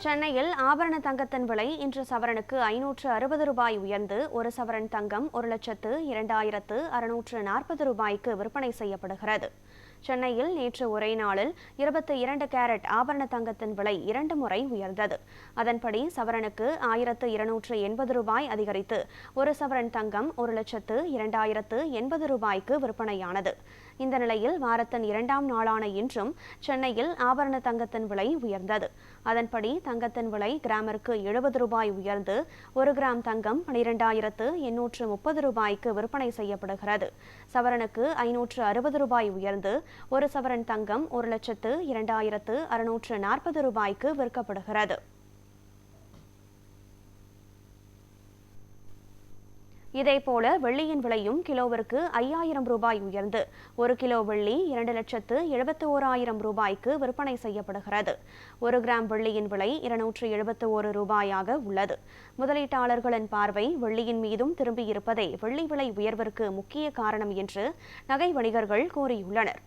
சென்னையில் ஆபரண தங்கத்தின் விலை இன்று சவரனுக்கு 560 ரூபாய் உயர்ந்து ஒரு சவரன் தங்கம் 1,02,640 ரூபாய்க்கு விற்பனை செய்யப்படுகிறது. சென்னையில் நேற்று ஒரே நாளில் 22 கேரட் ஆபரண தங்கத்தின் விலை 2 முறை உயர்ந்தது. அதன்படி சவரனுக்கு 1,280 ரூபாய் அதிகரித்து ஒரு சவரன் தங்கம் 1,02,080 ரூபாய்க்கு விற்பனையானது. இந்த நிலையில் வாரத்தின் 2ஆம் நாளான இன்றும் சென்னையில் ஆபரண தங்கத்தின் விலை உயர்ந்தது. அதன்படி தங்கத்தின் விலை கிராமிற்கு 70 ரூபாய் உயர்ந்து 1 கிராம் தங்கம் 12,830 ரூபாய்க்கு விற்பனை செய்யப்படுகிறது. சவரனுக்கு 560 ரூபாய் உயர்ந்து ஒரு சவரன் தங்கம் 1,02,640 ரூபாய்க்கு விற்கப்படுகிறது. இதேபோல வெள்ளியின் விலையும் கிலோவிற்கு 5,000 ரூபாய் உயர்ந்து 1 கிலோ வெள்ளி 2,71,000 ரூபாய்க்கு விற்பனை செய்யப்படுகிறது. 1 கிராம் வெள்ளியின் விலை 271 ரூபாயாக உள்ளது. முதலீட்டாளர்களின் பார்வை வெள்ளியின் மீதும் திரும்பியிருப்பதே வெள்ளி விலை உயர்விற்கு முக்கிய காரணம் என்று நகை வணிகர்கள் கூறியுள்ளனர்.